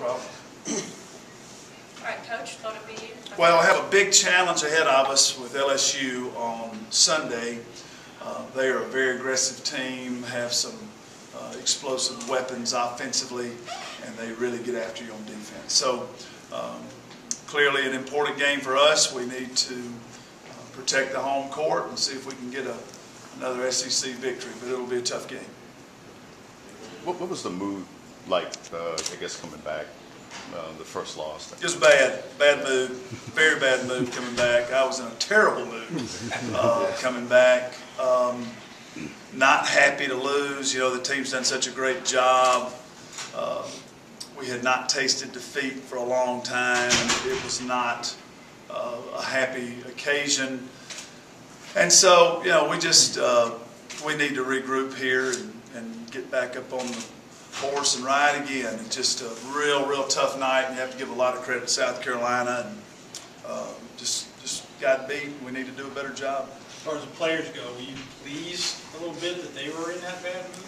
problem. All right, Coach, thought it'd be you. Well, I have a big challenge ahead of us with LSU on Sunday. They are a very aggressive team, have some explosive weapons offensively, and they really get after you on defense. So clearly an important game for us. We need to protect the home court and see if we can get another SEC victory, but it'll be a tough game. What was the mood like, I guess, coming back, the first loss? Just bad mood, very bad mood coming back. I was in a terrible mood coming back. Not happy to lose. You know, the team's done such a great job. We had not tasted defeat for a long time, and it was not a happy occasion. And so, you know, we just we need to regroup here and get back up on the horse and ride again. It's just a real tough night, and you have to give a lot of credit to South Carolina, and just got beat. We need to do a better job. As far as the players go, were you pleased a little bit that they were in that bad mood?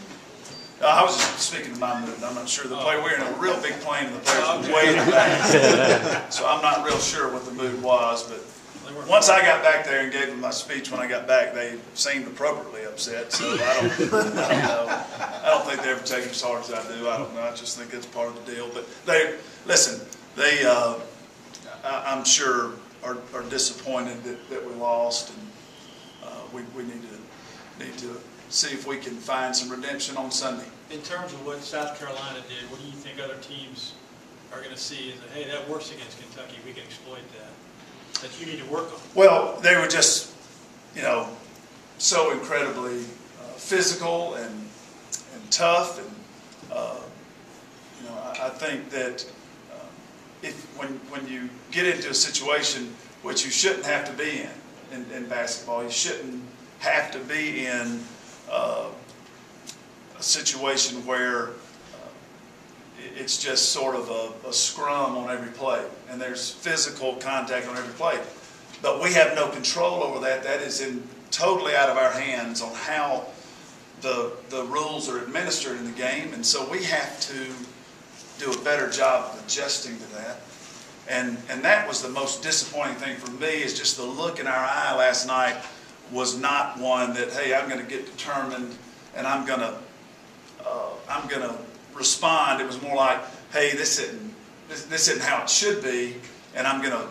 I was just speaking to my mood. I'm not sure. The play, we're in a real big plane, and the players were way in the back. So I'm not real sure what the mood was, but once I got back there and gave them my speech when I got back, they seemed appropriately upset. So I don't know. I don't think they ever take it as hard as I do. I don't know. I just think it's part of the deal. But they listen. They, I'm sure, are disappointed that we lost, and we need to see if we can find some redemption on Sunday. In terms of what South Carolina did, what do you think other teams are going to see as, hey, that works against Kentucky, we can exploit that you need to work on? Well, they were just, you know, so incredibly physical and tough, and you know, I think that when you get into a situation which you shouldn't have to be in basketball, you shouldn't have to be in a situation where it's just sort of a scrum on every play, and there's physical contact on every play. But we have no control over that. That is totally out of our hands on how the rules are administered in the game, and so we have to do a better job of adjusting to that. And that was the most disappointing thing for me, is just the look in our eye last night was not one that, hey, I'm going to get determined and I'm going to respond. It was more like, hey, this isn't how it should be, and I'm going to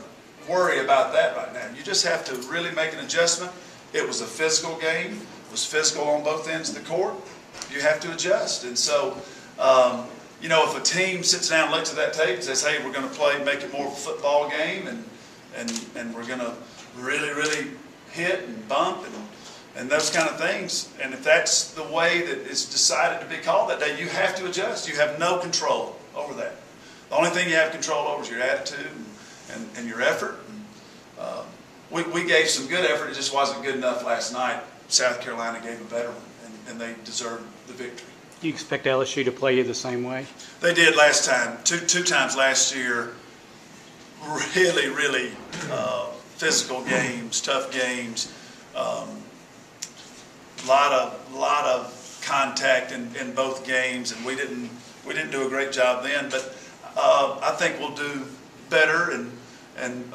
worry about that right now. You just have to really make an adjustment. It was a physical game. It was physical on both ends of the court. You have to adjust. And so, you know, if a team sits down and looks at that tape and says, hey, we're going to make it more of a football game, and we're going to really hit and bump and those kind of things, and if that's the way that it's decided to be called that day, you have to adjust. You have no control over that. The only thing you have control over is your attitude and your effort. We gave some good effort. It just wasn't good enough last night. South Carolina gave a better one, and they deserved the victory. Do you expect LSU to play you the same way? They did last time, two times last year. Really physical games, tough games. Lot of contact in both games, and we didn't do a great job then. But I think we'll do better, and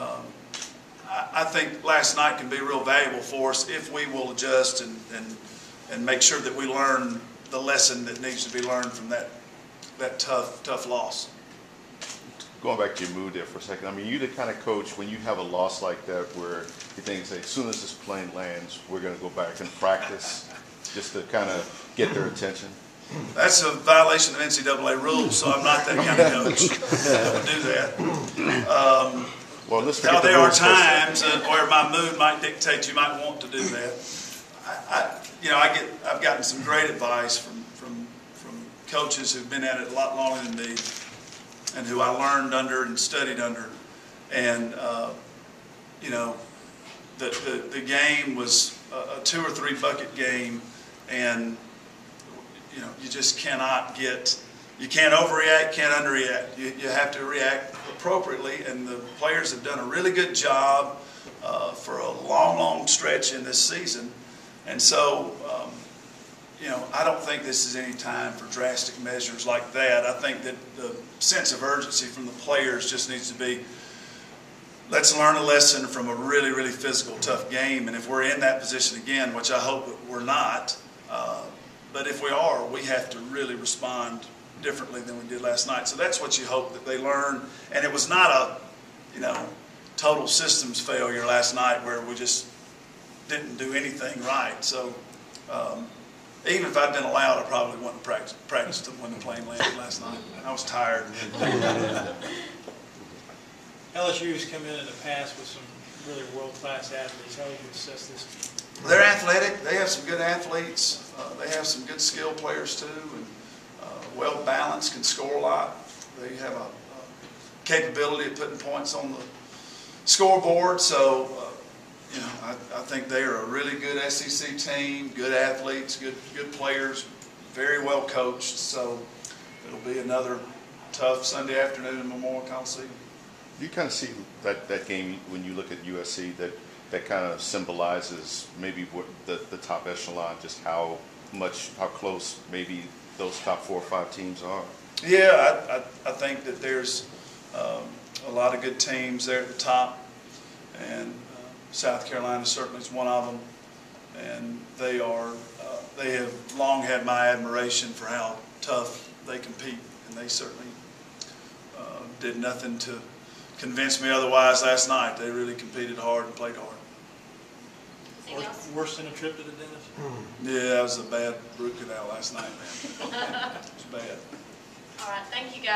I think last night can be real valuable for us if we will adjust and make sure that we learn the lesson that needs to be learned from that tough loss. Going back to your mood there for a second, I mean, you're the kind of coach, when you have a loss like that, where you think, say, as soon as this plane lands, we're going to go back and practice just to kind of get their attention? That's a violation of NCAA rules, so I'm not that kind of coach that would do that. Well, let's now, forget there are times where my mood might dictate you might want to do that. I've gotten some great advice from coaches who've been at it a lot longer than me, and who I learned under and studied under. And you know, the game was a 2 or 3 bucket game, and you know, you just cannot you can't overreact, can't underreact. You have to react appropriately, and the players have done a really good job for a long stretch in this season. And so, I don't think this is any time for drastic measures like that. I think that the sense of urgency from the players just needs to be, let's learn a lesson from a really, really physical, tough game. And if we're in that position again, which I hope that we're not, but if we are, we have to really respond differently than we did last night. So that's what you hope that they learn. And it was not a, total systems failure last night where we just didn't do anything right. So even if I'd been allowed, I probably wouldn't practice when the plane landed last night. I was tired. LSU's come in the past with some really world-class athletes. How would you assess this team? They're athletic. They have some good athletes. They have some good skill players too, and well balanced, can score a lot. They have a capability of putting points on the scoreboard. So, I think they are a really good SEC team. Good athletes, good players, very well coached. So it'll be another tough Sunday afternoon in Memorial Coliseum. You kind of see that game when you look at USC that kind of symbolizes maybe what the top echelon, just how close maybe those top 4 or 5 teams are. Yeah, I think that there's a lot of good teams there at the top, and South Carolina certainly is one of them. And they have long had my admiration for how tough they compete, and they certainly did nothing to convince me otherwise last night. They really competed hard and played hard. Anything else? Worse than a trip to the dentist? Yeah, that was a bad root canal last night, man. It was bad. All right, thank you, guys.